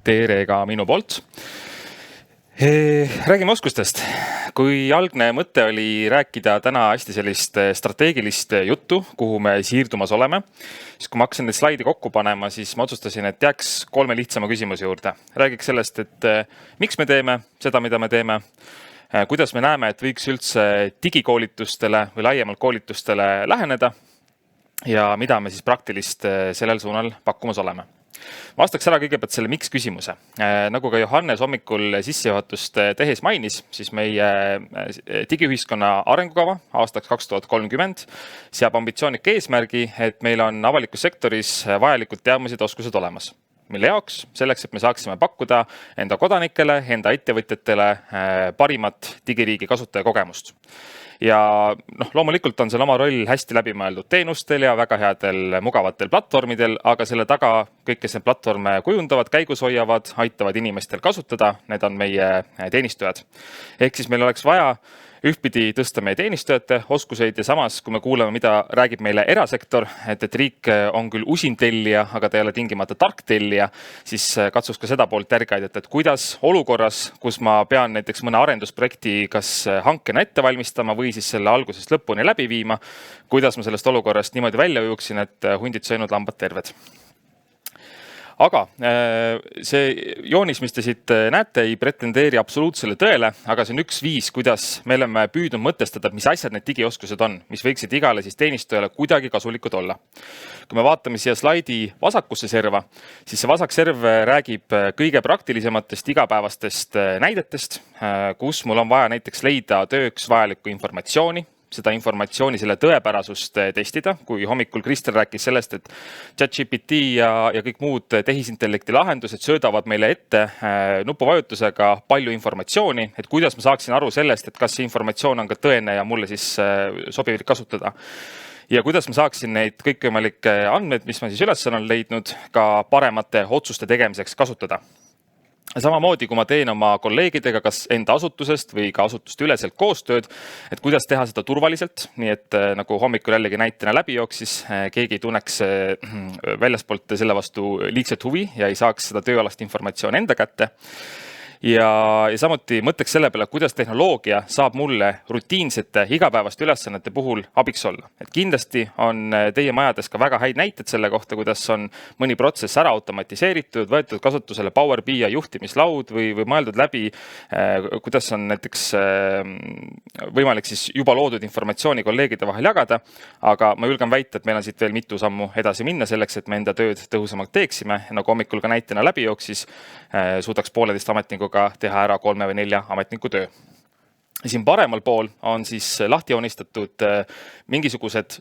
Tere ka minu poolt. Räägime oskustest. Kui algne mõte oli rääkida täna hästi sellist strateegilist juttu, kuhu me siirdumas oleme, siis kui ma hakkasin neid slaide kokku panema, siis ma otsustasin, et jääks 3 lihtsama küsimuse juurde. Räägiks sellest, et miks me teeme seda, mida me teeme, kuidas me näeme, et võiks üldse digikoolitustele või laiemalt koolitustele läheneda ja mida me siis praktilist sellel suunal pakkumas oleme. Vastaks ära kõigepealt selle miks küsimuse. Nagu ka Johannes hommikul sissejuhatust tehes mainis, siis meie digiühiskonna arengukava aastaks 2030 seab ambitsioonika eesmärgi, et meil on avalikus sektoris vajalikud teadmised ja oskused olemas. Mille jaoks? Selleks, et me saaksime pakkuda enda kodanikele, enda ettevõtjatele parimat digiriigi kasutaja kogemust. Ja loomulikult on seal oma roll hästi läbimõeldud teenustel ja väga headel mugavatel platvormidel, aga selle taga kõik, kes need platvorme kujundavad, käigus hoiavad, aitavad inimestel kasutada, need on meie teenistujad. Ehk siis meil oleks vaja ühtpidi tõsta meie teenistujate oskuseid ja samas, kui me kuuleme, mida räägib meile erasektor, et riik on küll usin tellija, aga ta ei ole tingimata tark tellija, siis katsuks ka seda poolt järgi aidata, et kuidas olukorras, kus ma pean näiteks mõne arendusprojekti kas hankena ette valmistama või siis selle algusest lõpuni läbi viima, kuidas ma sellest olukorrast niimoodi välja jõuksin, et hundid söönud, lambad terved. Aga see joonis, mis te siit näete, ei pretendeeri absoluutsele tõele, aga see on üks viis, kuidas me oleme püüdnud mõtestada, mis asjad need digioskused on, mis võiksid igale siis teenistujale kuidagi kasulikud olla. Kui me vaatame siia slaidi vasakusse serva, siis see vasak serv räägib kõige praktilisematest igapäevastest näidetest, kus mul on vaja näiteks leida tööks vajalikku informatsiooni, seda informatsiooni, selle tõepärasust testida. Kui hommikul Kristel rääkis sellest, et ChatGPT ja kõik muud tehisintellekti lahendused söödavad meile ette nupuvajutusega palju informatsiooni, et kuidas ma saaksin aru sellest, et kas see informatsioon on ka tõene ja mulle siis sobiv kasutada. Ja kuidas ma saaksin neid kõikvõimalikke andmeid, mis ma siis üles olen leidnud, ka paremate otsuste tegemiseks kasutada. Samamoodi, kui ma teen oma kolleegidega kas enda asutusest või ka asutuste üleselt koostööd, et kuidas teha seda turvaliselt, nii et nagu hommikul jällegi näitena läbi jooksis, keegi ei tunneks väljaspoolt selle vastu liigset huvi ja ei saaks seda tööalast informatsiooni enda kätte. Ja samuti mõtleks selle peale, kuidas tehnoloogia saab mulle rutiinsete igapäevaste ülesannete puhul abiks olla. Et kindlasti on teie majades ka väga häid näited selle kohta, kuidas on mõni protsess ära automatiseeritud, võetud kasutusele Power BI juhtimislaud või mõeldud läbi, kuidas on näiteks võimalik siis juba loodud informatsiooni kolleegide vahel jagada, aga ma julgen väita, et meil on siit veel mitu sammu edasi minna selleks, et me enda tööd tõhusamalt teeksime. Nagu hommikul ka näitena läbi jooksis, suudaks 1,5 ametnikuga teha ära 3 või 4 ametniku töö. Siin paremal pool on siis lahti joonistatud mingisugused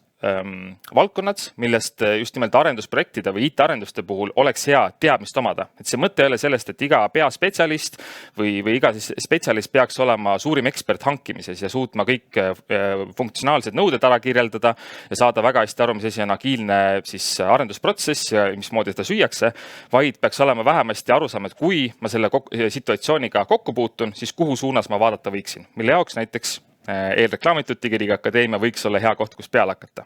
valdkonnad, millest just nimelt arendusprojektide või IT-arenduste puhul oleks hea teadmist omada. Et see mõte ei ole sellest, et iga peaspetsialist või iga spetsialist peaks olema suurim ekspert hankimises ja suutma kõik funktsionaalsed nõuded ära kirjeldada ja saada väga hästi aru, mis asi on agiilne siis arendusprotsess ja mismoodi seda süüakse, vaid peaks olema vähemasti aru saama, et kui ma selle situatsiooniga kokku puutun, siis kuhu suunas ma vaadata võiksin, mille jaoks näiteks eelreklaamitud Digiriigi Akadeemia võiks olla hea koht, kus peale hakata.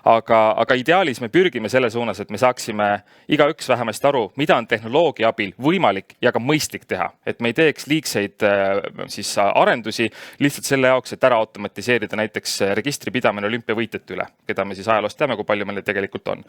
Aga ideaalis me pürgime selle suunas, et me saaksime igaüks vähemasti aru, mida on tehnoloogia abil võimalik ja ka mõistlik teha. Et me ei teeks liigseid siis arendusi lihtsalt selle jaoks, et ära automatiseerida näiteks registripidamine olümpiavõitjate üle, keda me siis ajaloost teame, kui palju meil tegelikult on.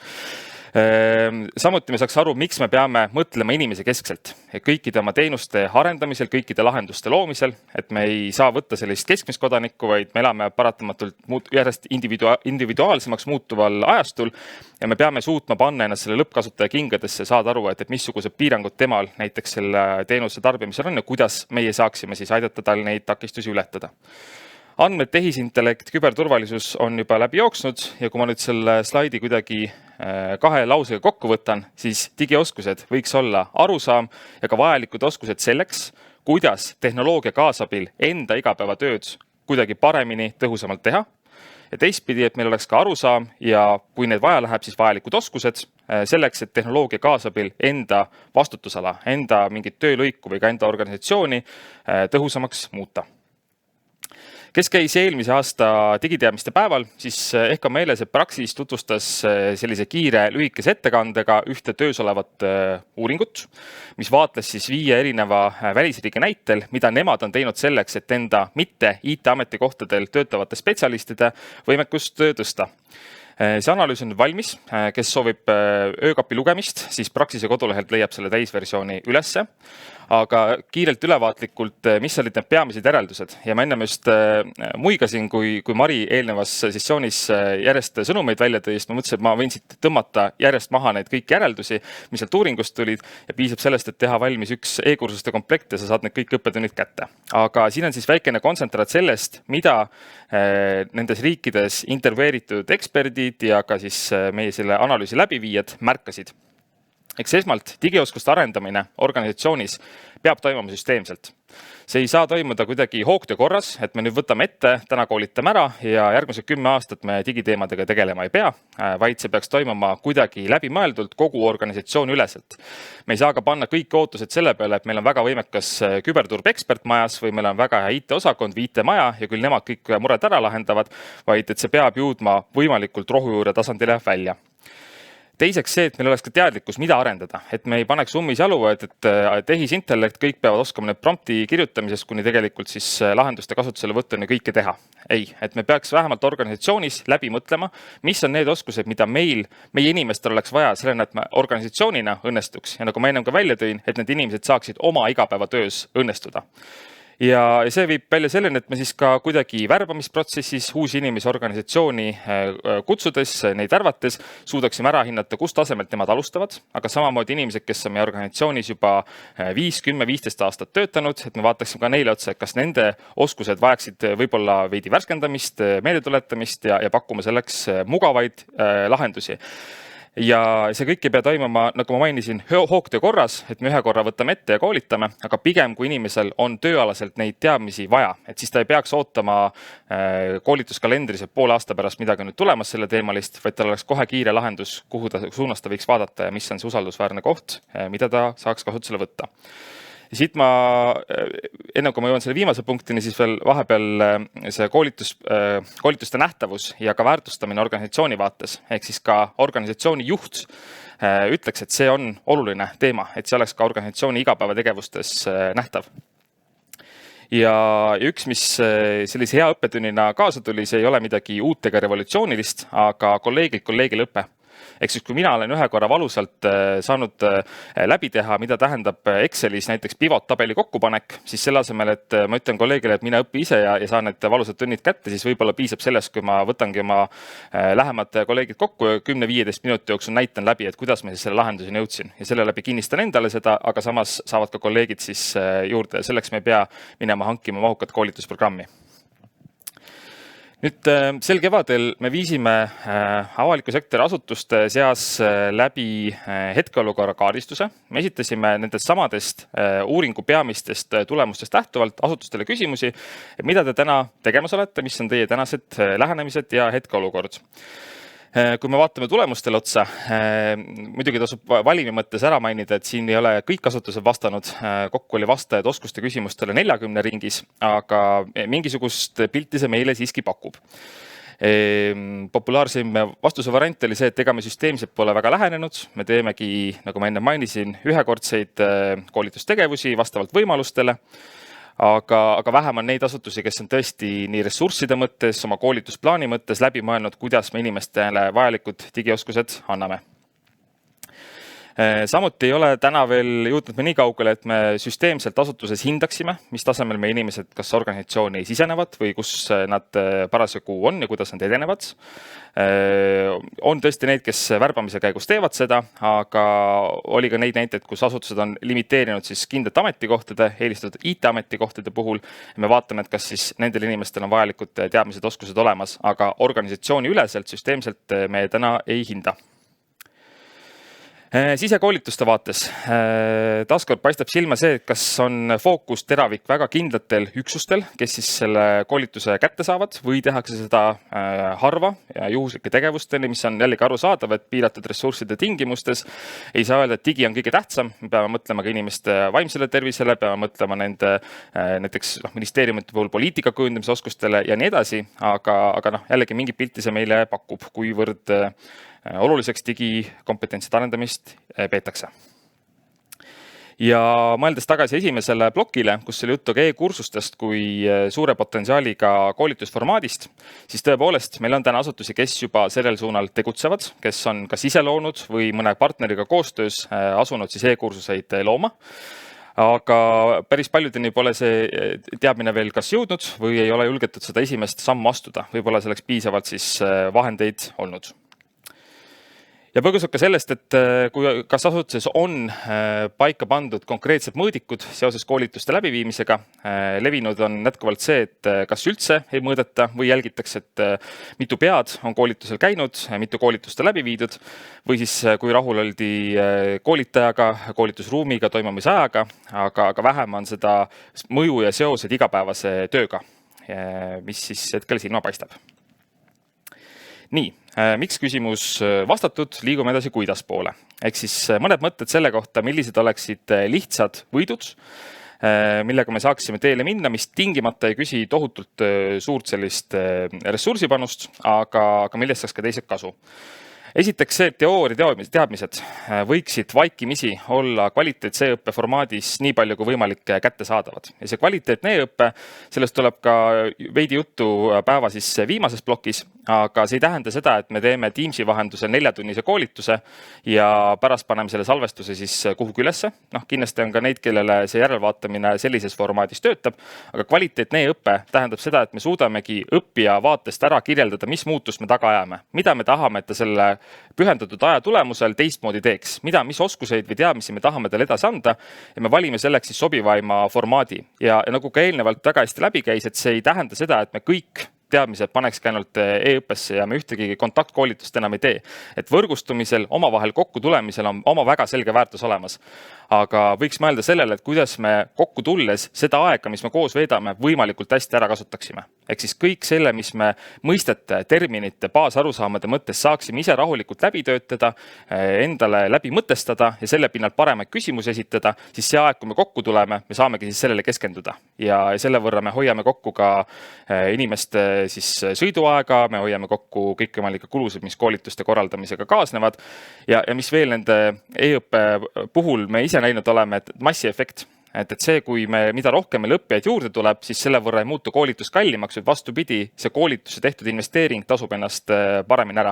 Samuti me saaks aru, miks me peame mõtlema inimese keskselt. Kõikide oma teenuste arendamisel, kõikide lahenduste loomisel, et me ei saa võtta sellist keskmist kodanikku, vaid me elame paratamatult järjest individuaalsemaks muutuval ajastul ja me peame suutma panna ennast selle lõppkasutaja kingadesse, saada aru, et missugused piirangud temal näiteks selle teenuse tarbimisel on ja kuidas meie saaksime siis aidata tal neid takistusi ületada. Andmed, tehisintellekt, küberturvalisus on juba läbi jooksnud ja kui ma nüüd selle slaidi kuidagi 2 lausega kokku võtan, siis digioskused võiks olla arusaam ja ka vajalikud oskused selleks, kuidas tehnoloogia kaasabil enda igapäevatööd kuidagi paremini, tõhusamalt teha. Ja teistpidi, et meil oleks ka arusaam ja kui need vaja läheb, siis vajalikud oskused selleks, et tehnoloogia kaasabil enda vastutusala, enda mingit töölõiku või ka enda organisatsiooni tõhusamaks muuta. Kes käis eelmise aasta digiteadmiste päeval, siis ehk on meeles, et Praxis tutvustas sellise kiire lühikese ettekandega ühte töös olevat uuringut, mis vaatles siis 5 erineva välisriigi näitel, mida nemad on teinud selleks, et enda mitte IT-ametikohtadel töötavate spetsialistide võimekust tõsta. See analüüs on valmis, kes soovib öökapi lugemist, siis Praxise kodulehelt leiab selle täisversiooni ülesse. Aga kiirelt ülevaatlikult, mis olid need peamised järeldused ja ma ennem just muigasin, kui Mari eelnevas sessioonis järjest sõnumeid välja tõi, ma mõtlesin, et ma võin siit tõmmata järjest maha neid kõik järeldusi, mis sealt uuringust tulid ja piisab sellest, et teha valmis üks e-kursuste komplekt ja sa saad need kõik õppetunnid kätte. Aga siin on siis väikene kontsentraat sellest, mida nendes riikides intervjueeritud eksperdid ja ka siis meie selle analüüsi läbiviijad märkasid. Eks esmalt digioskuste arendamine organisatsioonis peab toimuma süsteemselt. See ei saa toimuda kuidagi hoogtöö korras, et me nüüd võtame ette, täna koolitame ära ja järgmised 10 aastat me digiteemadega tegelema ei pea, vaid see peaks toimuma kuidagi läbimõeldult kogu organisatsiooni üleselt. Me ei saa ka panna kõik ootused selle peale, et meil on väga võimekas küberturbe ekspert majas või meil on väga hea IT-osakond või IT-maja ja küll nemad kõik mured ära lahendavad, vaid et see peab jõudma võimalikult rohujuure tasandile välja. Teiseks see, et meil oleks ka teadlikkus, mida arendada, et me ei paneks ummisjalu, et tehisintellekt kõik peavad oskama need prompti kirjutamisest kuni tegelikult siis lahenduste kasutusele võttuni kõike teha. Ei, et me peaks vähemalt organisatsioonis läbi mõtlema, mis on need oskused, mida meie inimestel oleks vaja sellena, et me organisatsioonina õnnestuks ja nagu ma ennem ka välja tõin, et need inimesed saaksid oma igapäevatöös õnnestuda. Ja see viib välja selleni, et me siis ka kuidagi värbamisprotsessis uusi inimesi organisatsiooni kutsudes, neid värvates, suudaksime ära hinnata, kus tasemelt nemad alustavad, aga samamoodi inimesed, kes on meie organisatsioonis juba 5, 10, 15 aastat töötanud, et me vaataksime ka neile otsa, kas nende oskused vajaksid võib-olla veidi värskendamist, meeldetuletamist ja pakkuma selleks mugavaid lahendusi. Ja see kõik ei pea toimuma, nagu ma mainisin, hoogtöö korras, et me ühe korra võtame ette ja koolitame, aga pigem kui inimesel on tööalaselt neid teadmisi vaja, et siis ta ei peaks ootama koolituskalendris, et poole aasta pärast midagi nüüd tulemas selle teemalist, vaid tal oleks kohe kiire lahendus, kuhu suunas ta võiks vaadata ja mis on see usaldusväärne koht, mida ta saaks kasutusele võtta. Siit ma, enne kui ma jõuan selle viimase punktini, siis veel vahepeal see koolituste nähtavus ja ka väärtustamine organisatsiooni vaates, ehk siis ka organisatsiooni juht ütleks, et see on oluline teema, et see oleks ka organisatsiooni igapäevategevustes nähtav. Ja üks, mis sellise hea õppetunnina kaasa tuli, see ei ole midagi uut ega revolutsioonilist, aga kolleegile õpe. Ehk siis, kui mina olen ühe korra valusalt saanud läbi teha, mida tähendab Excelis näiteks pivot tabeli kokkupanek, siis selle asemel, et ma ütlen kolleegile, et mine õpi ise ja saan need valusad tunnid kätte, siis võib-olla piisab sellest, kui ma võtangi oma lähemad kolleegid kokku ja 10-15 minuti jooksul näitan läbi, et kuidas ma siis selle lahenduseni jõudsin. Ja selle läbi kinnistan endale seda, aga samas saavad ka kolleegid siis juurde. Selleks me ei pea minema hankima mahukat koolitusprogrammi. Nüüd sel kevadel me viisime avaliku sektori asutuste seas läbi hetkeolukorra kaardistuse. Me esitasime nendest samadest uuringu peamistest tulemustest lähtuvalt asutustele küsimusi, et mida te täna tegemas olete, mis on teie tänased lähenemised ja hetkeolukord. Kui me vaatame tulemustele otsa, muidugi tasub valimi mõttes ära mainida, et siin ei ole kõik asutused vastanud. Kokku oli vastajad oskuste küsimustele 40 ringis, aga mingisugust pilti see meile siiski pakub. Populaarseim vastuse variant oli see, et ega me süsteemselt pole väga lähenenud. Me teemegi, nagu ma enne mainisin, ühekordseid koolitustegevusi vastavalt võimalustele. Aga vähem on neid asutusi, kes on tõesti nii ressursside mõttes, oma koolitusplaani mõttes läbi mõelnud, kuidas me inimestele vajalikud digioskused anname. Samuti ei ole täna veel jõudnud me nii kaugele, et me süsteemselt asutuses hindaksime, mis tasemel meie inimesed kas organisatsiooni sisenevad või kus nad parasjagu on ja kuidas nad edenevad. On tõesti neid, kes värbamise käigus teevad seda, aga oli ka neid näiteid, kus asutused on limiteerinud siis kindlate ametikohtade, eelistatud IT-ametikohtade puhul. Me vaatame, et kas siis nendel inimestel on vajalikud teadmised, oskused olemas, aga organisatsiooni üleselt süsteemselt me täna ei hinda. Sisekoolituste vaates taaskord paistab silma see, et kas on fookus teravik väga kindlatel üksustel, kes siis selle koolituse kätte saavad või tehakse seda harva ja juhuslike tegevusteni, mis on jällegi arusaadav, et piiratud ressursside tingimustes ei saa öelda, et digi on kõige tähtsam. Me peame mõtlema ka inimeste vaimsele tervisele, peame mõtlema nende näiteks ministeeriumite puhul poliitika kujundamise oskustele ja nii edasi, aga jällegi mingi pilti see meile pakub, kuivõrd oluliseks digikompetentside arendamist peetakse. Ja mõeldes tagasi esimesele plokile, kus oli juttu ka e-kursustest kui suure potentsiaaliga koolitusformaadist, siis tõepoolest meil on täna asutusi, kes juba sellel suunal tegutsevad, kes on kas ise loonud või mõne partneriga koostöös asunud siis e-kursuseid looma. Aga päris paljudeni pole see teadmine veel kas jõudnud või ei ole julgetud seda esimest sammu astuda. Võib-olla selleks piisavalt siis vahendeid olnud. Ja põgusalt ka sellest, et kas asutuses on paika pandud konkreetsed mõõdikud seoses koolituste läbiviimisega. Levinud on jätkuvalt see, et kas üldse ei mõõdeta või jälgitakse, et mitu pead on koolitusel käinud, mitu koolituste läbi viidud või siis kui rahul oldi koolitajaga, koolitusruumiga, toimumise ajaga, aga vähem on seda mõju ja seosed igapäevase tööga, mis siis hetkel silma paistab. Nii, miks küsimus vastatud, liigume edasi kuidas poole. Ehk siis mõned mõtted selle kohta, millised oleksid lihtsad võidud, millega me saaksime teele minna, mis tingimata ei küsi tohutult suurt sellist ressursipanust, aga millest saaks ka teised kasu. Esiteks see, et teooria teadmised võiksid vaikimisi olla kvaliteetse e-õppe formaadis nii palju kui võimalik kättesaadavad. Ja see kvaliteetne e-õppe, sellest tuleb ka veidi juttu päeva siis viimases plokis, aga see ei tähenda seda, et me teeme Teamsi vahendusel 4-tunnise koolituse ja pärast paneme selle salvestuse siis kuhugi ülesse. Kindlasti on ka neid, kellele see järelvaatamine sellises formaadis töötab, aga kvaliteetne e-õppe tähendab seda, et me suudamegi õppija vaatest ära kirjeldada, mis muutust me taga ajame, mida me tahame, et ta selle pühendatud aja tulemusel teistmoodi teeks, mis oskuseid või teadmisi me tahame talle edasi anda ja me valime selleks siis sobivaima formaadi. Ja nagu ka eelnevalt väga hästi läbi käis, et see ei tähenda seda, et me kõik teadmised panekski ainult e-õppesse ja me ühtegi kontaktkoolitust enam ei tee. Et võrgustumisel, omavahel kokku tulemisel on oma väga selge väärtus olemas. Aga võiks mõelda sellele, et kuidas me kokku tulles seda aega, mis me koos veedame, võimalikult hästi ära kasutaksime. Ehk siis kõik selle, mis me mõistete, terminite, baasarusaamade mõttes saaksime ise rahulikult läbi töötada, endale läbi mõtestada ja selle pinnalt paremaid küsimusi esitada, siis see aeg, kui me kokku tuleme, me saamegi siis sellele keskenduda. Ja selle võrra me hoiame kokku ka inimeste siis sõiduaega, me hoiame kokku kõikvõimalikke kulusid, mis koolituste korraldamisega kaasnevad ja mis veel nende e-õppe puhul me ise näinud oleme, et massiefekt. Et see, kui mida rohkem meil õppijaid juurde tuleb, siis selle võrra ei muutu koolitus kallimaks, või vastupidi, see koolitusse tehtud investeering tasub ennast paremini ära.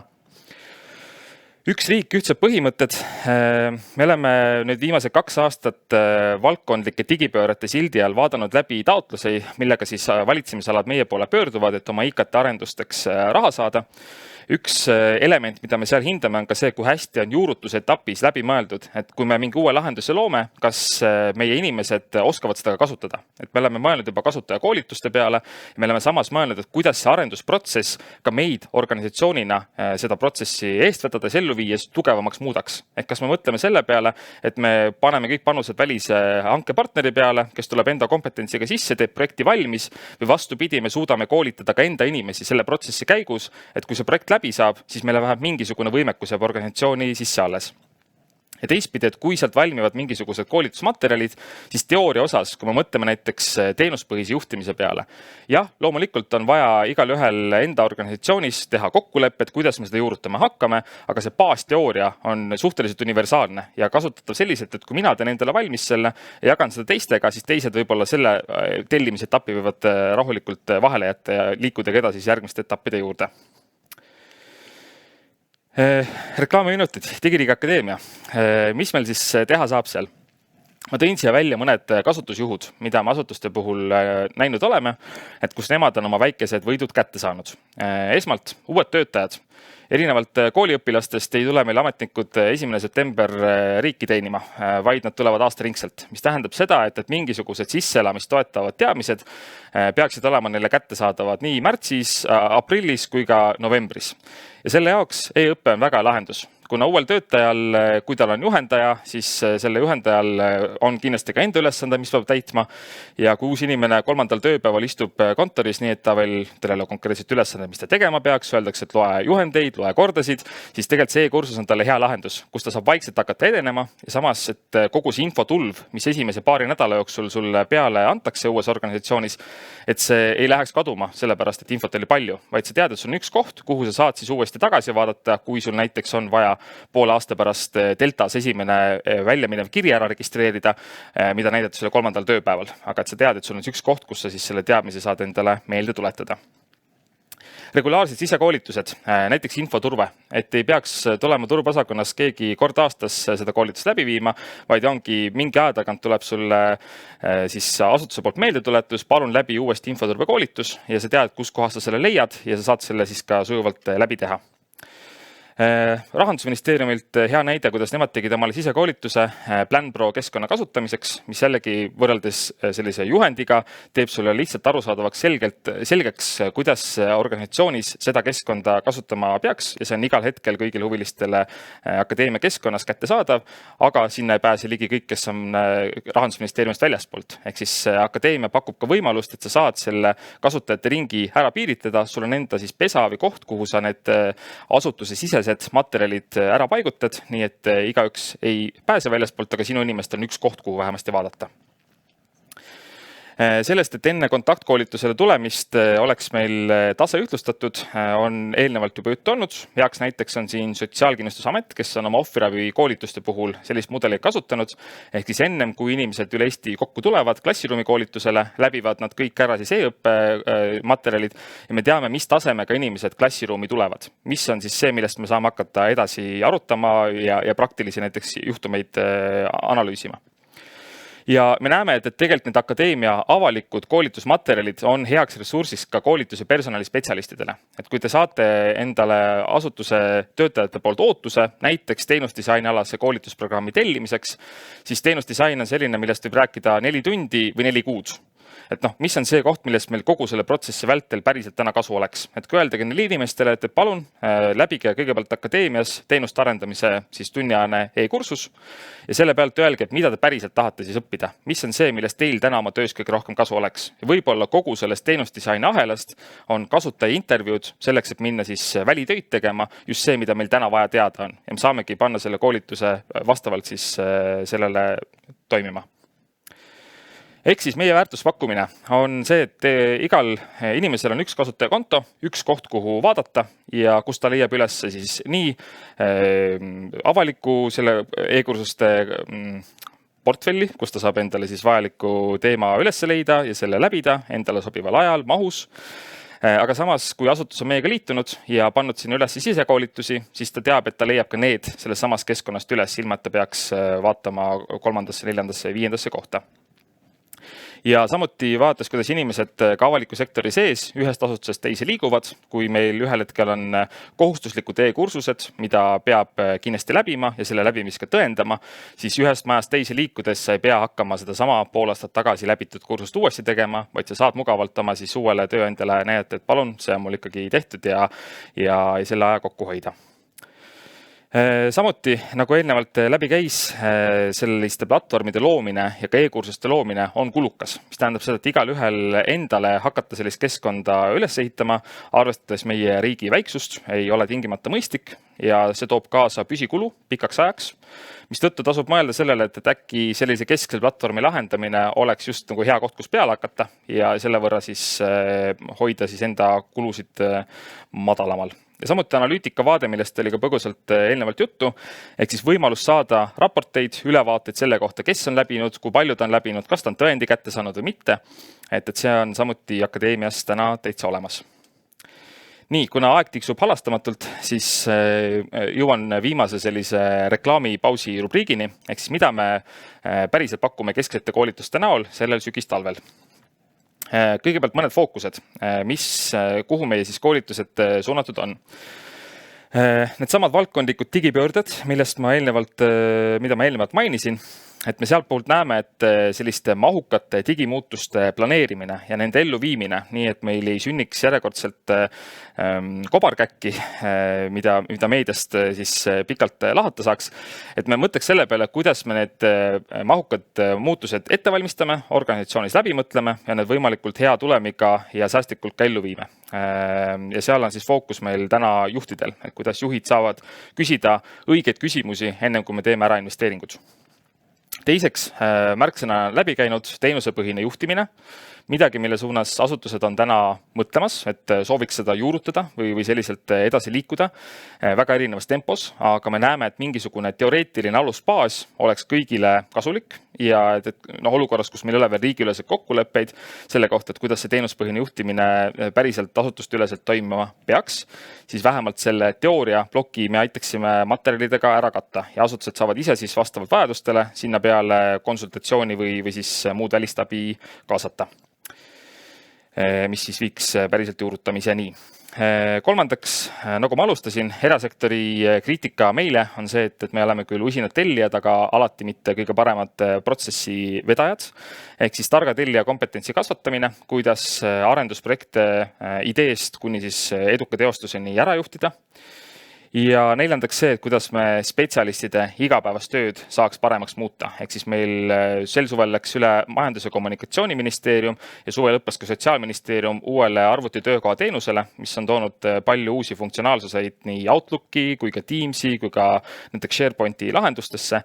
Üks riik, ühtsed põhimõtted. Me oleme nüüd viimased 2 aastat valdkondlike digipöörate sildi all vaadanud läbi taotlusi, millega siis valitsemisalad meie poole pöörduvad, et oma IKT arendusteks raha saada. Üks element, mida me seal hindame, on ka see, kui hästi on juurutuse etapis läbi mõeldud, et kui me mingi uue lahenduse loome, kas meie inimesed oskavad seda kasutada. Et me oleme mõelnud juba kasutajakoolituste peale ja me oleme samas mõelnud, et kuidas see arendusprotsess ka meid organisatsioonina seda protsessi eest vedades ellu viies tugevamaks muudaks. Et kas me mõtleme selle peale, et me paneme kõik panused välise hankepartneri peale, kes tuleb enda kompetentsiga sisse, teeb projekti valmis või vastupidi, me suudame koolitada ka enda inimesi selle protsessi käigus, et kui see projekt läbi saab, siis meile vähemalt mingisugune võimekus jääb organisatsiooni sisse alles. Ja teistpidi, et kui sealt valmivad mingisugused koolitusmaterjalid, siis teooria osas, kui me mõtleme näiteks teenuspõhise juhtimise peale. Jah, loomulikult on vaja igal ühel enda organisatsioonis teha kokkulepped, kuidas me seda juurutama hakkame, aga see baasteooria on suhteliselt universaalne ja kasutatav selliselt, et kui mina teen endale valmis selle ja jagan seda teistega, siis teised võib-olla selle tellimise etapi võivad rahulikult vahele jätta ja liikuda edasi järgmiste etappide juurde. Reklaamiminutid, Digiriigi Akadeemia. Mis meil siis teha saab seal? Ma tõin siia välja mõned kasutusjuhud, mida me asutuste puhul näinud oleme, et kus nemad on oma väikesed võidud kätte saanud. Esmalt uued töötajad. Erinevalt kooliõpilastest ei tule meil ametnikud 1. september riiki teenima, vaid nad tulevad aastaringselt, mis tähendab seda, et mingisugused sisseelamist toetavad teadmised peaksid olema neile kättesaadavad nii märtsis, aprillis kui ka novembris. Ja selle jaoks e-õppe on väga lahendus. kuna uuel töötajal, kui tal on juhendaja, siis selle juhendajal on kindlasti ka enda ülesande, mis peab täitma. Ja kui uus inimene 3. tööpäeval istub kontoris, nii et tal ei ole konkreetselt ülesande, mis ta tegema peaks, öeldakse, et loe juhendeid, loe kordasid, siis tegelikult see kursus on talle hea lahendus, kus ta saab vaikselt hakata edenema ja samas, et kogu see infotulv, mis esimese paari nädala jooksul sulle peale antakse uues organisatsioonis, et see ei läheks kaduma, sellepärast, et infot oli palju, vaid sa tead, et sul on üks koht, kuhu sa saad siis uuesti tagasi vaadata, kui sul näiteks on vaja poole aasta pärast Deltas esimene väljaminev kiri ära registreerida, mida näidata selle 3. tööpäeval. Aga et sa tead, et sul on üks koht, kus sa siis selle teadmise saad endale meelde tuletada. Regulaarsed sisekoolitused, näiteks infoturve, et ei peaks tulema turbeosakonnas keegi kord aastas seda koolitust läbi viima, vaid ongi mingi aja tagant tuleb sulle siis asutuse poolt meeldetuletus, palun läbi uuesti infoturbe koolitus ja sa tead, kus kohas sa selle leiad ja sa saad selle siis ka sujuvalt läbi teha. Rahandusministeeriumilt hea näide, kuidas nemad tegid omale sisekoolituse PlanPro keskkonna kasutamiseks, mis jällegi võrreldes sellise juhendiga teeb sulle lihtsalt arusaadavaks selgeks, kuidas organisatsioonis seda keskkonda kasutama peaks ja see on igal hetkel kõigile huvilistele akadeemia keskkonnas kättesaadav, aga sinna ei pääse ligi kõik, kes on Rahandusministeeriumist väljaspoolt. Ehk siis akadeemia pakub ka võimalust, et sa saad selle kasutajate ringi ära piiritleda, sul on enda siis pesa või koht, kuhu sa need asutuse sisesed materjalid ära paigutad, nii et igaüks ei pääse väljaspoolt, aga sinu inimestel on üks koht, kuhu vähemasti vaadata. Sellest, et enne kontaktkoolitusele tulemist oleks meil tase ühtlustatud, on eelnevalt juba juttu olnud. Heaks näiteks on siin Sotsiaalkindlustusamet, kes on oma ohviravi koolituste puhul sellist mudelit kasutanud. Ehk siis ennem, kui inimesed üle Eesti kokku tulevad klassiruumi koolitusele, läbivad nad kõik ära siis e-õppe materjalid ja me teame, mis tasemega inimesed klassiruumi tulevad. Mis on siis see, millest me saame hakata edasi arutama ja praktilisi näiteks juhtumeid analüüsima. Ja me näeme, et tegelikult need akadeemia avalikud koolitusmaterjalid on heaks ressursiks ka koolituse personalispetsialistidele. Et kui te saate endale asutuse töötajate poolt ootuse, näiteks teenusdisainialase koolitusprogrammi tellimiseks, siis teenusdisain on selline, millest võib rääkida 4 tundi või 4 kuud. Et mis on see koht, millest meil kogu selle protsessi vältel päriselt täna kasu oleks. Et kui öeldagi neile inimestele, et palun läbige kõigepealt akadeemias teenuste arendamise siis tunniajane e-kursus ja selle pealt öelge, et mida te päriselt tahate siis õppida. Mis on see, millest teil täna oma töös kõige rohkem kasu oleks. Ja võib-olla kogu sellest teenusdisaini ahelast on kasutaja intervjuud selleks, et minna siis välitöid tegema just see, mida meil täna vaja teada on. Ja me saamegi panna selle koolituse vastavalt siis sellele toimima. Ehk siis meie väärtuspakkumine on see, et igal inimesel on üks kasutajakonto, üks koht, kuhu vaadata ja kus ta leiab üles siis nii avaliku selle e-kursuste portfelli, kus ta saab endale siis vajaliku teema üles leida ja selle läbida endale sobival ajal, mahus. Aga samas, kui asutus on meiega liitunud ja pannud sinna üles sisekoolitusi, siis ta teab, et ta leiab ka need selles samas keskkonnast üles, ilma et ta peaks vaatama 3., 4. ja 5. kohta. Ja samuti vaadates, kuidas inimesed ka avaliku sektori sees ühest asutusest teise liiguvad, kui meil ühel hetkel on kohustuslikud e-kursused, mida peab kindlasti läbima ja selle läbimist ka tõendama, siis ühest majast teise liikudes sa ei pea hakkama seda sama pool aastat tagasi läbitud kursust uuesti tegema, vaid sa saad mugavalt oma siis uuele tööandjale näidata, et palun, see on mul ikkagi tehtud ja selle aja kokku hoida. Samuti, nagu eelnevalt läbi käis, selliste platvormide loomine ja ka e-kursuste loomine on kulukas, mis tähendab seda, et igal ühel endale hakata sellist keskkonda üles ehitama, arvestades meie riigi väiksust, ei ole tingimata mõistlik ja see toob kaasa püsikulu pikaks ajaks, mis tõttu tasub mõelda sellele, et äkki sellise keskse platvormi lahendamine oleks just nagu hea koht, kus peale hakata ja selle võrra siis hoida siis enda kulusid madalamal. Ja samuti analüütika vaade, millest oli ka põgusalt eelnevalt juttu, ehk siis võimalus saada raporteid, ülevaateid selle kohta, kes on läbinud, kui palju ta on läbinud, kas ta on tõendi kätte saanud või mitte. Et see on samuti akadeemias täna täitsa olemas. Nii, kuna aeg tiksub halastamatult, siis jõuan viimase sellise reklaamipausi rubriigini, ehk siis mida me päriselt pakume kesksete koolituste näol sellel sügistalvel. Kõigepealt mõned fookused, kuhu meie siis koolitused suunatud on. Need samad valdkondlikud digipöörded, mida ma eelnevalt mainisin, et me sealt poolt näeme, et selliste mahukate digimuutuste planeerimine ja nende elluviimine, nii et meil ei sünniks järjekordselt kobarkäkki, mida meediast siis pikalt lahata saaks. Et me mõtleks selle peale, kuidas me need mahukad muutused ette valmistame, organisatsioonis läbi mõtleme ja need võimalikult hea tulemiga ja säästlikult ka ellu viime. Ja seal on siis fookus meil täna juhtidel, et kuidas juhid saavad küsida õigeid küsimusi enne, kui me teeme ära investeeringud. Teiseks, märksõna läbi käinud teenusepõhine juhtimine, midagi, mille suunas asutused on täna mõtlemas, et sooviks seda juurutada või selliselt edasi liikuda väga erinevas tempos, aga me näeme, et mingisugune teoreetiline alusbaas oleks kõigile kasulik ja olukorras, kus meil ei ole veel riigiüleseid kokkuleppeid selle kohta, et kuidas see teenuspõhine juhtimine päriselt asutuste üleselt toimima peaks, siis vähemalt selle teooria ploki me aitaksime materjalidega ära katta ja asutused saavad ise siis vastavalt vajadustele sinna peale konsultatsiooni või siis muud välistabi kaasata, mis siis viiks päriselt juurutamiseni. Kolmandaks, nagu ma alustasin, erasektori kriitika meile on see, et me oleme küll usinad tellijad, aga alati mitte kõige paremad protsessi vedajad. Ehk siis targa tellija kompetentsi kasvatamine, kuidas arendusprojekte ideest kuni siis eduka teostuseni ära juhtida. Ja neljandaks see, et kuidas me spetsialistide igapäevast tööd saaks paremaks muuta. Ehk siis meil sel suvel läks üle Majandus- ja Kommunikatsiooniministeerium ja suve lõppes ka Sotsiaalministeerium uuele arvutitöökoha teenusele, mis on toonud palju uusi funktsionaalsuseid nii Outlooki kui ka Teamsi kui ka näiteks SharePointi lahendustesse.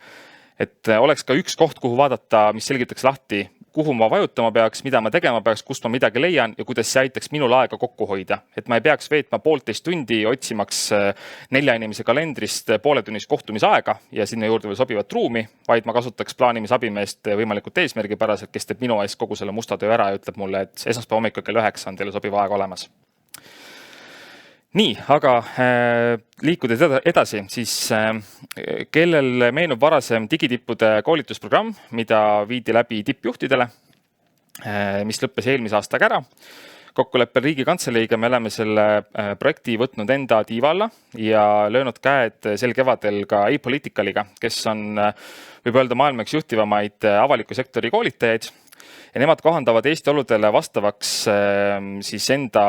Et oleks ka üks koht, kuhu vaadata, mis selgitaks lahti, kuhu ma vajutama peaks, mida ma tegema peaks, kust ma midagi leian ja kuidas see aitaks minul aega kokku hoida. Et ma ei peaks veetma 1,5 tundi otsimaks 4 inimese kalendrist pooletunnist kohtumisaega ja sinna juurde veel sobivat ruumi, vaid ma kasutaks plaanimisabimeest võimalikult eesmärgipäraselt, kes teeb minu ees kogu selle musta töö ära ja ütleb mulle, et esmaspäeva hommikul kell 9 on teile sobiv aeg olemas. Nii, aga liikudes edasi, siis kellel meenub varasem digitippude koolitusprogramm, mida viidi läbi tippjuhtidele, mis lõppes eelmise aastaga ära. Kokkuleppel Riigikantseleiga me oleme selle projekti võtnud enda tiiva alla ja löönud käed sel kevadel ka ePoliticaliga, kes on, võib öelda, maailma üks juhtivamaid avaliku sektori koolitajaid. Ja nemad kohandavad Eesti oludele vastavaks siis enda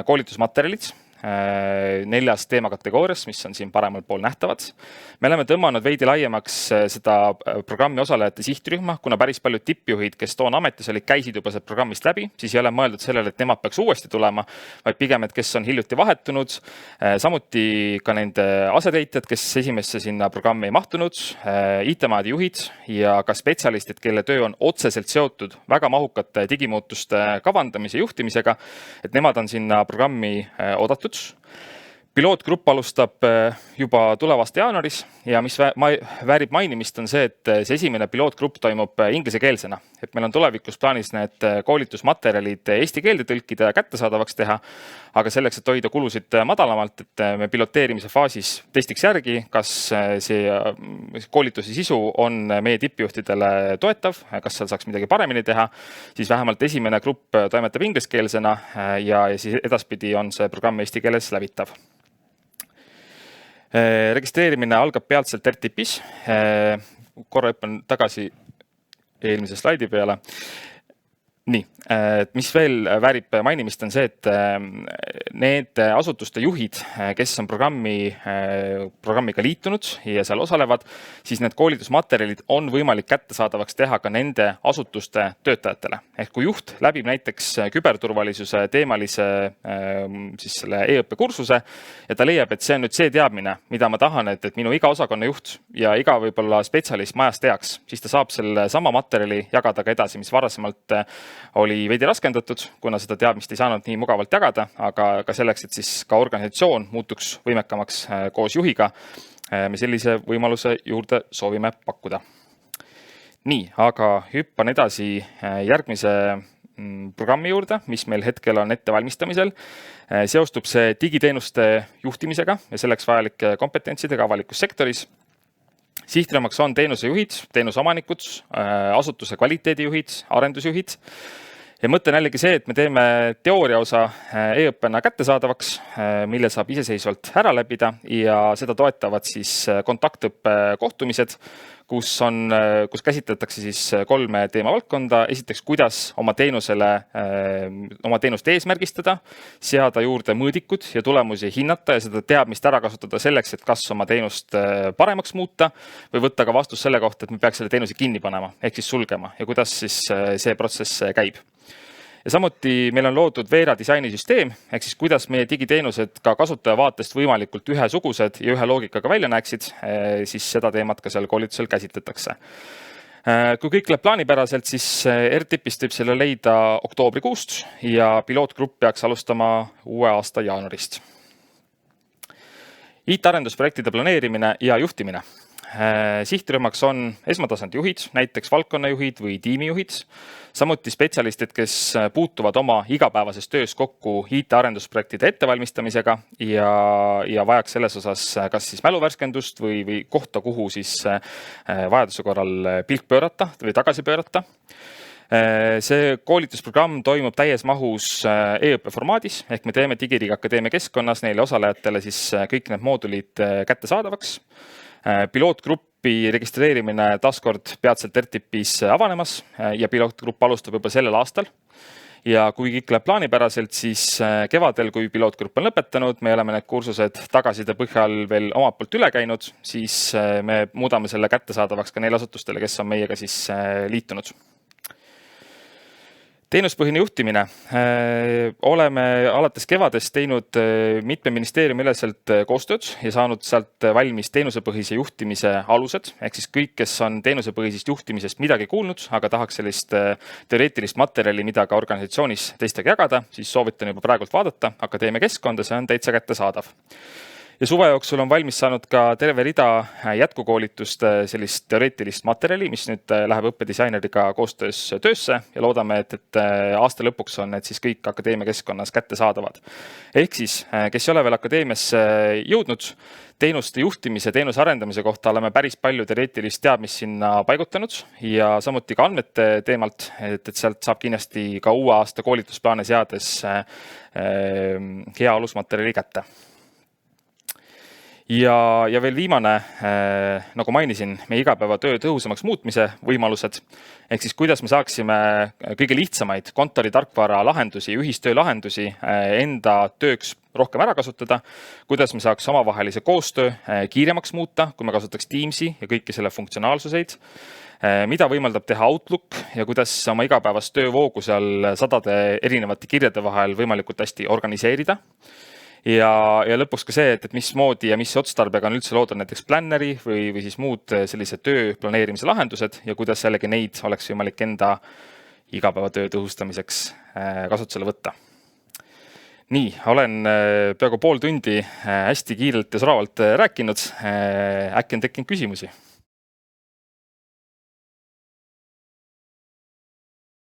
koolitusmaterjalid 4 teemakategoorias, mis on siin paremal pool nähtavad. Me oleme tõmmanud veidi laiemaks seda programmi osalejate sihtrühma, kuna päris paljud tippjuhid, kes toona ametis olid, käisid juba seda programmist läbi, siis ei ole mõeldud sellele, et nemad peaks uuesti tulema, vaid pigem, et kes on hiljuti vahetunud, samuti ka nende asetäitjad, kes esimesse sinna programmi ei mahtunud, IT-maade juhid ja ka spetsialistid, kelle töö on otseselt seotud väga mahukate digimuutuste kavandamise juhtimisega, et nemad on sinna programmi oodatud. Pilootgrupp alustab juba tulevast jaanuaris ja mis väärib mainimist on see, et see esimene pilootgrupp toimub ingliskeelsena. Et meil on tulevikus plaanis need koolitusmaterjalid eesti keelde tõlkida ja kättesaadavaks teha, aga selleks, et hoida kulusid madalamalt, et me piloteerimise faasis testiks järgi, kas see koolituse sisu on meie tippjuhtidele toetav, kas seal saaks midagi paremini teha, siis vähemalt esimene grupp toimetab ingliskeelsena ja siis edaspidi on see programm eesti keeles läbitav. Registreerimine algab peatselt RTIP-is. Korra hüppan tagasi eelmise slaidi peale. Nii, mis veel väärib mainimist on see, et need asutuste juhid, kes on programmiga liitunud ja seal osalevad, siis need koolitusmaterjalid on võimalik kättesaadavaks teha ka nende asutuste töötajatele. Ehk kui juht läbib näiteks küberturvalisuse teemalise siis selle e-õppe kursuse ja ta leiab, et see on nüüd see teadmine, mida ma tahan, et minu iga osakonna juht ja iga võib-olla spetsialist majas teaks, siis ta saab selle sama materjali jagada ka edasi, mis varasemalt oli veidi raskendatud, kuna seda teadmist ei saanud nii mugavalt jagada, aga ka selleks, et siis ka organisatsioon muutuks võimekamaks koos juhiga, me sellise võimaluse juurde soovime pakkuda. Nii, aga hüppan edasi järgmise programmi juurde, mis meil hetkel on ettevalmistamisel. Seostub see digiteenuste juhtimisega ja selleks vajalike kompetentsidega avalikus sektoris. Sihtrühmaks on teenusejuhid, teenuseomanikud, asutuse kvaliteedijuhid, arendusjuhid. Ja mõte on jällegi see, et me teeme teooria osa e-õppena kättesaadavaks, mille saab iseseisvalt ära läbida ja seda toetavad siis kontaktõppe kohtumised, kus käsitletakse siis 3 teemavaldkonda. Esiteks, kuidas oma teenust eesmärgistada, seada juurde mõõdikud ja tulemusi hinnata ja seda teadmist ära kasutada selleks, et kas oma teenust paremaks muuta või võtta ka vastus selle kohta, et me peaks selle teenuse kinni panema ehk siis sulgema ja kuidas siis see protsess käib. Ja samuti meil on loodud Veera disainisüsteem, ehk siis kuidas meie digiteenused ka kasutaja vaatest võimalikult ühesugused ja ühe loogikaga välja näeksid, siis seda teemat ka seal koolitusel käsitletakse. Kui kõik läheb plaanipäraselt, siis RTIP-ist võib selle leida oktoobrikuust ja pilootgrupp peaks alustama uue aasta jaanuarist. IT-arendusprojektide planeerimine ja juhtimine. Sihtrühmaks on esmatasandi juhid, näiteks valdkonnajuhid või tiimijuhid, samuti spetsialistid, kes puutuvad oma igapäevases töös kokku IT-arendusprojektide ettevalmistamisega ja vajaks selles osas kas siis mäluvärskendust või kohta, kuhu siis vajaduse korral pilk pöörata või tagasi pöörata. See koolitusprogramm toimub täies mahus e-õppe formaadis, ehk me teeme Digiriigi Akadeemia keskkonnas neile osalejatele siis kõik need moodulid kättesaadavaks. Pilootgruppi registreerimine taaskord peatselt RTIP-is avanemas ja pilootgrupp alustab juba sellel aastal. Ja kui kõik läheb plaanipäraselt, siis kevadel, kui pilootgrupp on lõpetanud, me oleme need kursused tagasiside põhjal veel omalt poolt üle käinud, siis me muudame selle kättesaadavaks ka neile asutustele, kes on meiega siis liitunud. Teenuspõhine juhtimine. Oleme alates kevadest teinud mitme ministeeriumi üleselt koostööd ja saanud sealt valmis teenusepõhise juhtimise alused. Ehk siis kõik, kes on teenusepõhisest juhtimisest midagi kuulnud, aga tahaks sellist teoreetilist materjali, mida ka organisatsioonis teistega jagada, siis soovitan juba praegult vaadata Akadeemia keskkonda, see on täitsa kättesaadav. Ja suve jooksul on valmis saanud ka terve rida jätkukoolitust sellist teoreetilist materjali, mis nüüd läheb õppedisaineriga koostöös töösse ja loodame, et aasta lõpuks on need siis kõik Akadeemia keskkonnas kättesaadavad. Ehk siis, kes ei ole veel Akadeemiasse jõudnud, teenuste juhtimise, teenuse arendamise kohta oleme päris palju teoreetilist teadmist sinna paigutanud ja samuti ka andmete teemalt, et sealt saab kindlasti ka uue aasta koolitusplaane seades hea alusmaterjali kätte. Ja veel viimane, nagu mainisin, meie igapäevatöö tõhusamaks muutmise võimalused. Ehk siis kuidas me saaksime kõige lihtsamaid kontoritarkvara lahendusi, ühistöö lahendusi enda tööks rohkem ära kasutada, kuidas me saaks omavahelise koostöö kiiremaks muuta, kui me kasutaks Teamsi ja kõiki selle funktsionaalsuseid, mida võimaldab teha Outlook ja kuidas oma igapäevast töövoogu seal sadade erinevate kirjade vahel võimalikult hästi organiseerida. Ja lõpuks ka see, et mismoodi ja mis otstarbega on üldse loodud näiteks planneri või siis muud sellise töö planeerimise lahendused ja kuidas jällegi neid oleks võimalik enda igapäevatöö tõhustamiseks kasutusele võtta. Nii, olen peaaegu pool tundi hästi kiirelt ja soravalt rääkinud. Äkki on tekkinud küsimusi?